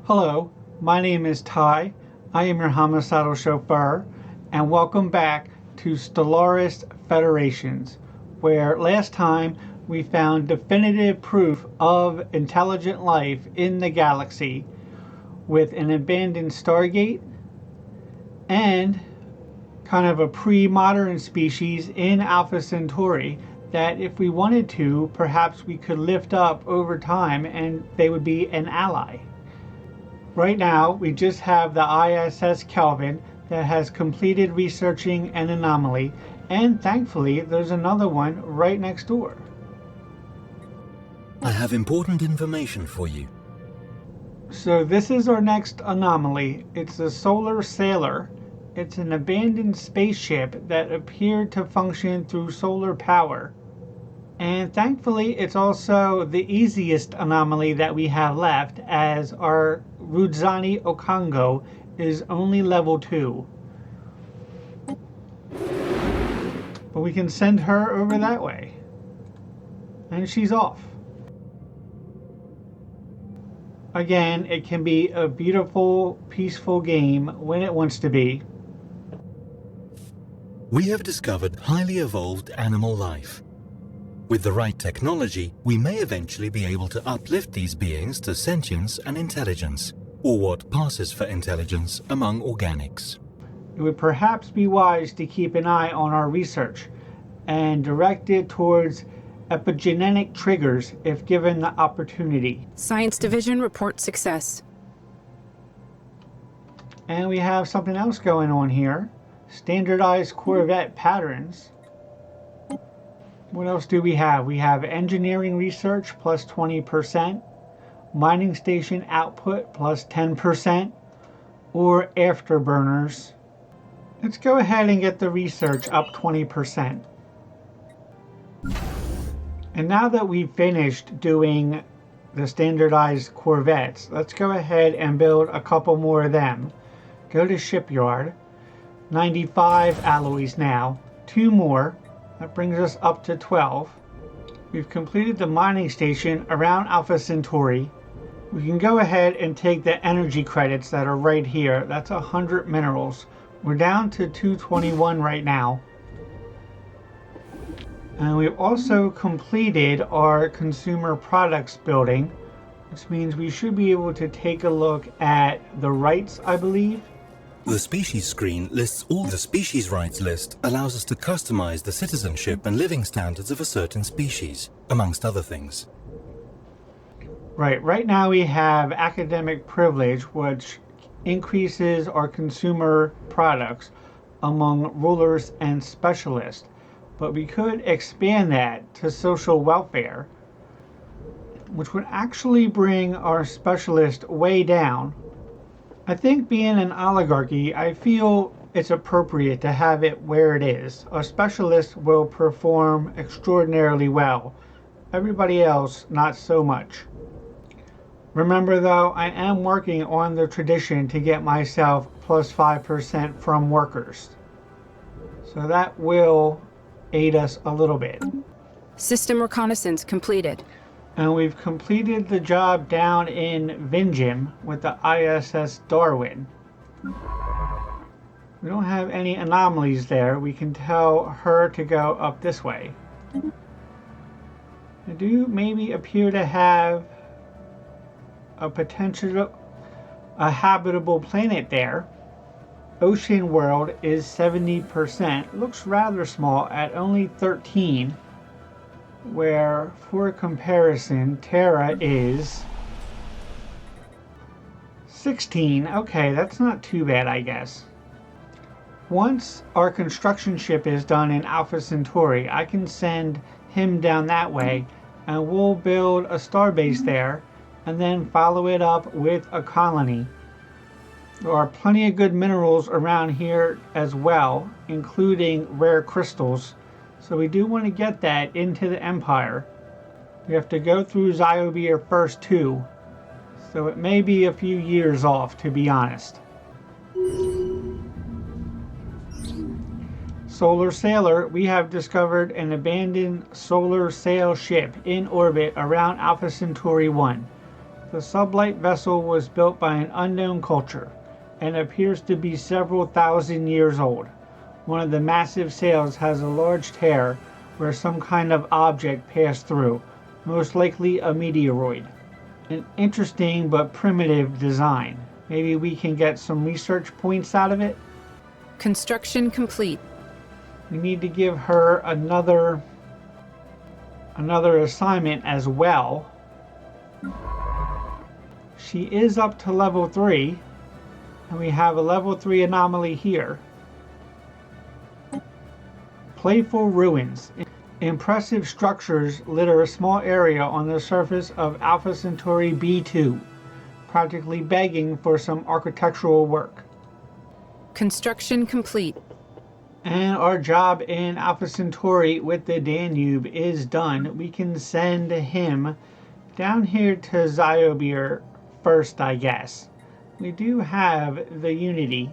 Hello, my name is Ty. I am your homicidal chauffeur, and welcome back to Stellaris Federations, where last time we found definitive proof of intelligent life in the galaxy with an abandoned Stargate and kind of a pre-modern species in Alpha Centauri that if we wanted to, perhaps we could lift up over time and they would be an ally. Right now, we just have the ISS Kelvin that has completed researching an anomaly, and thankfully there's another one right next door. I have important information for you. So this is our next anomaly. It's the Solar Sailor. It's an abandoned spaceship that appeared to function through solar power. And thankfully, it's also the easiest anomaly that we have left, as our Rudzani Okongo is only level 2. But we can send her over that way. And she's off. Again, it can be a beautiful, peaceful game when it wants to be. We have discovered highly evolved animal life. With the right technology, we may eventually be able to uplift these beings to sentience and intelligence, or what passes for intelligence among organics. It would perhaps be wise to keep an eye on our research and direct it towards epigenetic triggers if given the opportunity. Science Division reports success. And we have something else going on here. Standardized Corvette patterns. What else do we have? We have engineering research plus 20%, mining station output plus 10%, or afterburners. Let's go ahead and get the research up 20%. And now that we've finished doing the standardized Corvettes, let's go ahead and build a couple more of them. Go to shipyard. 95 alloys now. 2 more. That brings us up to 12. We've completed the mining station around Alpha Centauri. We can go ahead and take the energy credits that are right here. That's 100 minerals. We're down to 221 right now. And we've also completed our consumer products building, which means we should be able to take a look at the rights, I believe. The species screen lists all the species rights list, allows us to customize the citizenship and living standards of a certain species, amongst other things. Right now we have academic privilege, which increases our consumer products among rulers and specialists. But we could expand that to social welfare, which would actually bring our specialist way down. I think being an oligarchy, I feel it's appropriate to have it where it is. Our specialists will perform extraordinarily well. Everybody else, not so much. Remember though, I am working on the tradition to get myself plus 5% from workers. So that will aid us a little bit. System reconnaissance completed. And we've completed the job down in Vinjim with the ISS Darwin. We don't have any anomalies there. We can tell her to go up this way. I do maybe appear to have a potential, a habitable planet there. Ocean world is 70%. Looks rather small at only 13. Where, for comparison, Terra is 16. Okay, that's not too bad, I guess. Once our construction ship is done in Alpha Centauri, I can send him down that way, and we'll build a starbase there, and then follow it up with a colony. There are plenty of good minerals around here as well, including rare crystals. So we do want to get that into the Empire. We have to go through Zyobir first too. So it may be a few years off, to be honest. Solar Sailor, we have discovered an abandoned solar sail ship in orbit around Alpha Centauri 1. The sublight vessel was built by an unknown culture and appears to be several thousand years old. One of the massive sails has a large tear where some kind of object passed through, most likely a meteoroid. An interesting but primitive design. Maybe we can get some research points out of it? Construction complete. We need to give her another assignment as well. She is up to level 3, and we have a level 3 anomaly here. Playful ruins. Impressive structures litter a small area on the surface of Alpha Centauri B2, practically begging for some architectural work. Construction complete. And our job in Alpha Centauri with the Danube is done. We can send him down here to Zyobir first, I guess. We do have the Unity,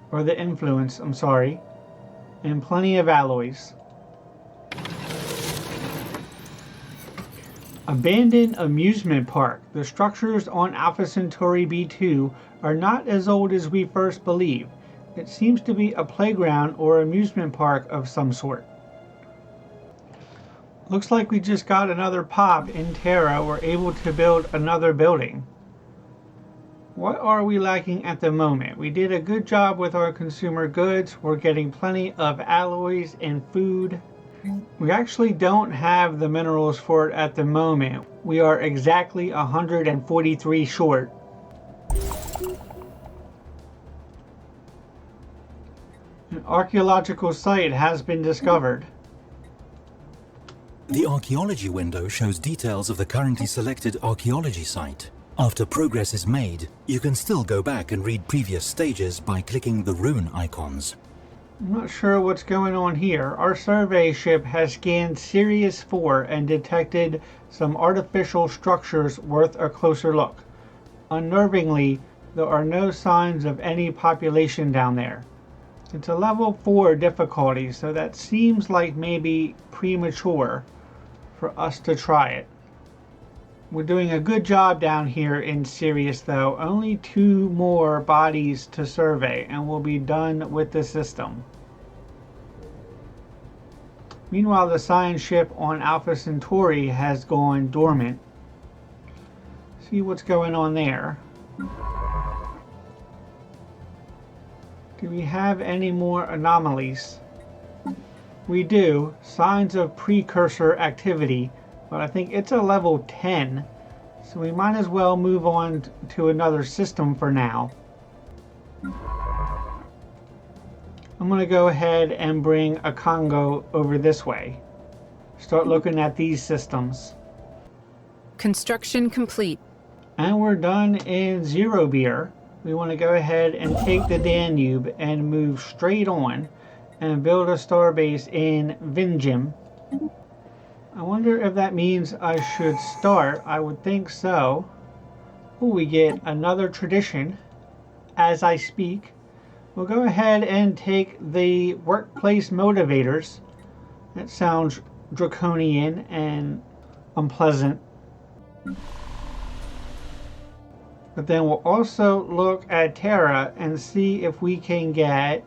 or the Influence, I'm sorry, and plenty of alloys. Abandoned amusement park. The structures on Alpha Centauri B2 are not as old as we first believed. It seems to be a playground or amusement park of some sort. Looks like we just got another pop in Terra. We're able to build another building. What are we lacking at the moment? We did a good job with our consumer goods. We're getting plenty of alloys and food. We actually don't have the minerals for it at the moment. We are exactly 143 short. An archaeological site has been discovered. The archaeology window shows details of the currently selected archaeology site. After progress is made, you can still go back and read previous stages by clicking the rune icons. I'm not sure what's going on here. Our survey ship has scanned Sirius 4 and detected some artificial structures worth a closer look. Unnervingly, there are no signs of any population down there. It's a level 4 difficulty, so that seems like maybe premature for us to try it. We're doing a good job down here in Sirius though. Only 2 more bodies to survey and we'll be done with the system. Meanwhile, the science ship on Alpha Centauri has gone dormant. See what's going on there. Do we have any more anomalies? We do. Signs of precursor activity. But I think it's a level 10, so we might as well move on to another system for now. I'm going to go ahead and bring a Congo over this way. Start looking at these systems. Construction complete. And we're done in Zero Beer. We want to go ahead and take the Danube and move straight on and build a starbase in Vinjim. I wonder if that means I should start. I would think so. Oh, we get another tradition as I speak. We'll go ahead and take the workplace motivators. That sounds draconian and unpleasant. But then we'll also look at Terra and see if we can get...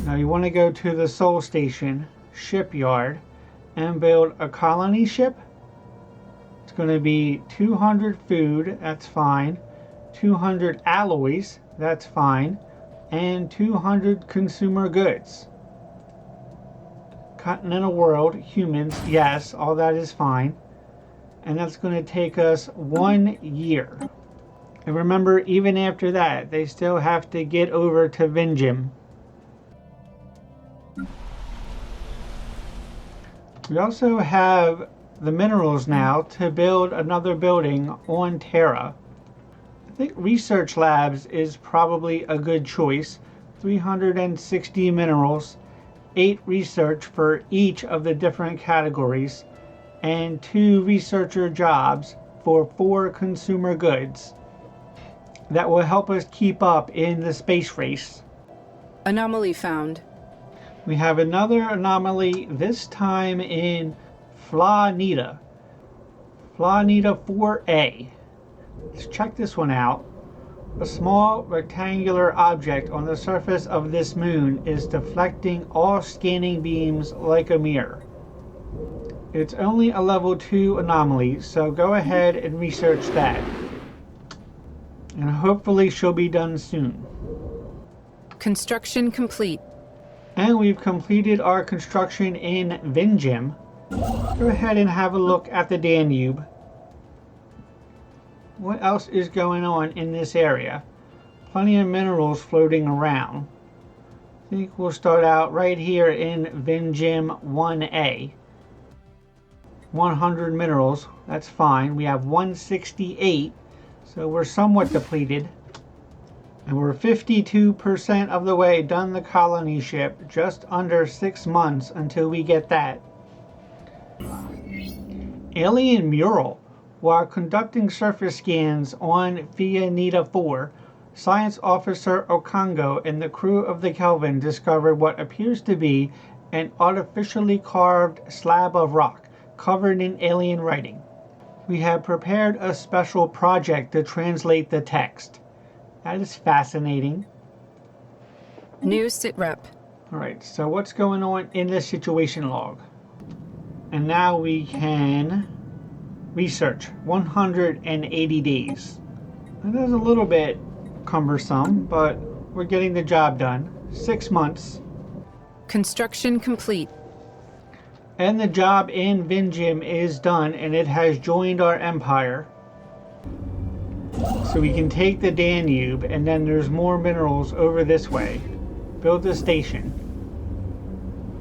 Now you want to go to the Sol Station shipyard and build a colony ship. It's going to be 200 food, that's fine, 200 alloys, that's fine, and 200 consumer goods. Continental world, humans, yes, all that is fine. And that's going to take us 1 year. And remember, even after that, they still have to get over to Vinjim. We also have the minerals now to build another building on Terra. I think research labs is probably a good choice. 360 minerals, 8 research for each of the different categories, and 2 researcher jobs for 4 consumer goods. That will help us keep up in the space race. Anomaly found. We have another anomaly, this time in Flanita. Planeta 4A. Let's check this one out. A small rectangular object on the surface of this moon is deflecting all scanning beams like a mirror. It's only a level 2 anomaly, so go ahead and research that. And hopefully she'll be done soon. Construction complete. And we've completed our construction in Vingem. Go ahead and have a look at the Danube. What else is going on in this area? Plenty of minerals floating around. I think we'll start out right here in Vingem 1A. 100 minerals, that's fine. We have 168, so we're somewhat depleted. And we're 52% of the way done the colony ship, just under 6 months until we get that. Alien mural. While conducting surface scans on Planeta 4, Science Officer Okongo and the crew of the Kelvin discovered what appears to be an artificially carved slab of rock covered in alien writing. We have prepared a special project to translate the text. That is fascinating. New sitrep. Alright, so what's going on in this situation log? And now we can research 180 days. That is a little bit cumbersome, but we're getting the job done. 6 months. Construction complete. And the job in Vingem is done, and it has joined our empire. So we can take the Danube, and then there's more minerals over this way. Build a station.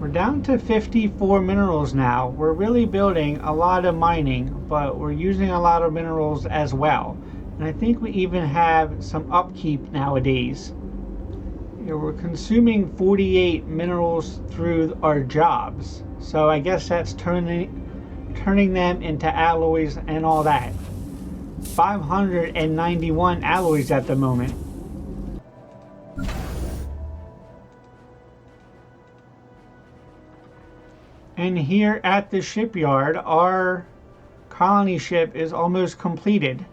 We're down to 54 minerals now. We're really building a lot of mining, but we're using a lot of minerals as well. And I think we even have some upkeep nowadays. We're consuming 48 minerals through our jobs. So I guess that's turning them into alloys and all that. 591 alloys at the moment. And here at the shipyard, our colony ship is almost completed.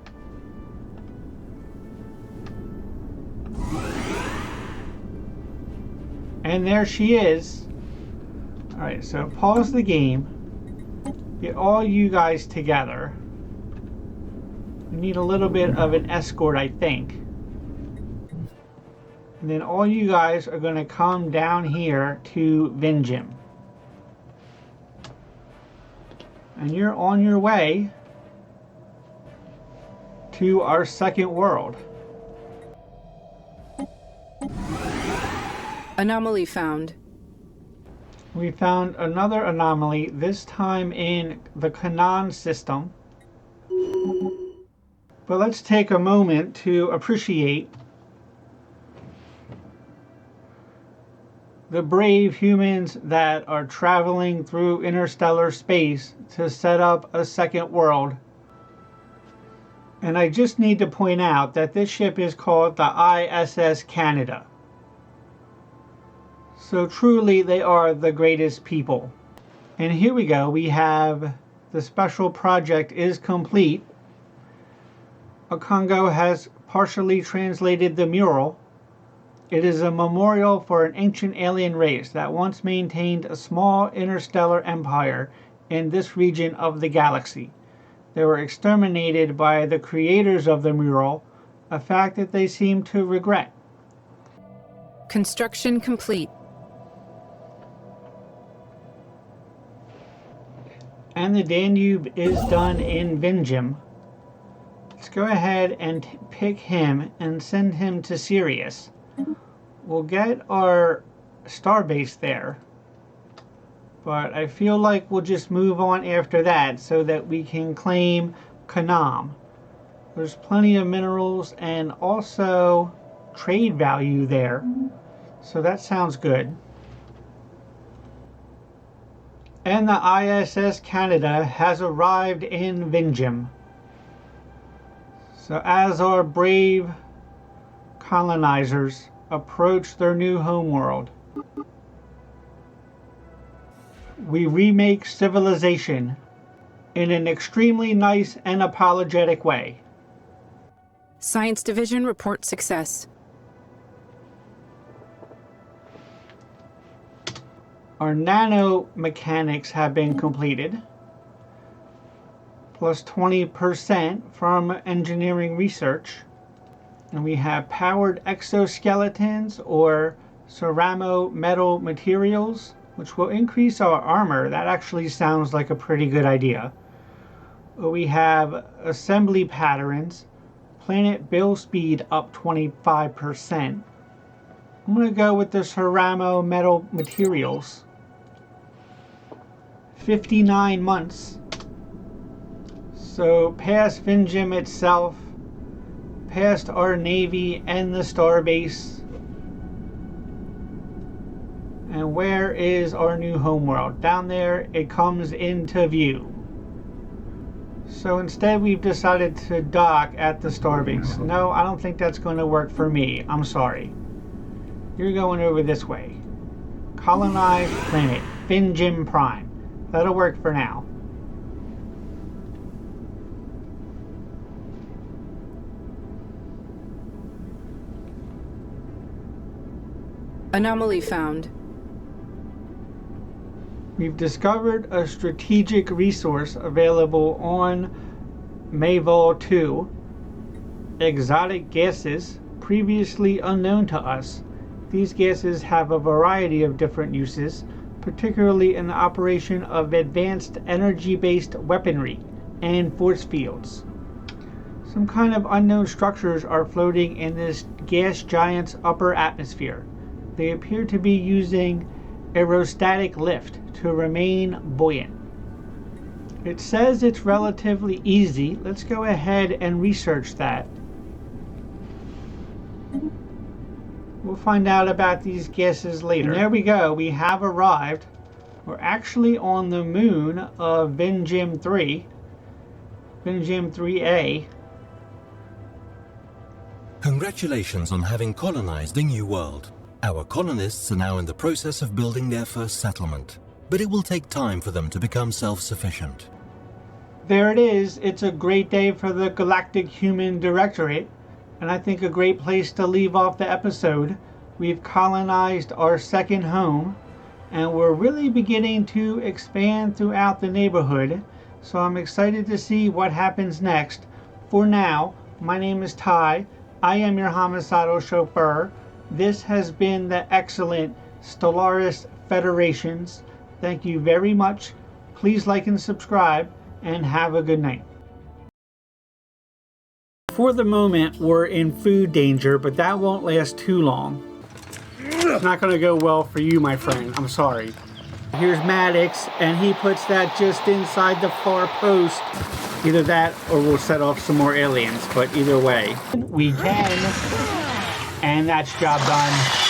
And there she is. Alright, so pause the game. Get all you guys together. We need a little bit of an escort, I think. And then all you guys are going to come down here to Vingem. And you're on your way to our second world. Anomaly found. We found another anomaly, this time in the Canaan system. But let's take a moment to appreciate the brave humans that are traveling through interstellar space to set up a second world. And I just need to point out that this ship is called the ISS Canada. So truly they are the greatest people. And here we go, we have the special project is complete. Okongo has partially translated the mural. It is a memorial for an ancient alien race that once maintained a small interstellar empire in this region of the galaxy. They were exterminated by the creators of the mural, a fact that they seem to regret. Construction complete. And the Danube is done in Vingem. Let's go ahead and pick him and send him to Sirius. We'll get our starbase there, but I feel like we'll just move on after that so that we can claim Canaan. There's plenty of minerals and also trade value there, so that sounds good. And the ISS Canada has arrived in Vingem. So as our brave colonizers approach their new homeworld, we remake civilization in an extremely nice and apologetic way. Science Division reports success. Our nanomechanics have been completed, plus 20% from engineering research. And we have powered exoskeletons or ceramo metal materials, which will increase our armor. That actually sounds like a pretty good idea. We have assembly patterns, planet build speed up 25%. I'm going to go with the ceramo metal materials. 59 months. So past Vingem itself, past our Navy and the Starbase. And where is our new homeworld? Down there, it comes into view. So instead we've decided to dock at the Starbase. No, I don't think that's going to work for me. I'm sorry. You're going over this way. Colonized planet, Vingem Prime. That'll work for now. Anomaly found. We've discovered a strategic resource available on Mayvol 2. Exotic gases previously unknown to us. These gases have a variety of different uses, particularly in the operation of advanced energy-based weaponry and force fields. Some kind of unknown structures are floating in this gas giant's upper atmosphere. They appear to be using aerostatic lift to remain buoyant. It says it's relatively easy. Let's go ahead and research that. We'll find out about these gases later. And there we go. We have arrived. We're actually on the moon of Vingem 3. Vingem 3A. Congratulations on having colonized a new world. Our colonists are now in the process of building their first settlement, but it will take time for them to become self-sufficient. There it is. It's a great day for the Galactic Human Directorate, and I think a great place to leave off the episode. We've colonized our second home, and we're really beginning to expand throughout the neighborhood, so I'm excited to see what happens next. For now, my name is Ty. I am your homicidal chauffeur. This has been the excellent Stellaris Federations. Thank you very much. Please like and subscribe, and have a good night. For the moment, we're in food danger, but that won't last too long. It's not going to go well for you, my friend. I'm sorry. Here's Maddox, and he puts that just inside the far post. Either that, or we'll set off some more aliens, but either way. We can, and that's job done.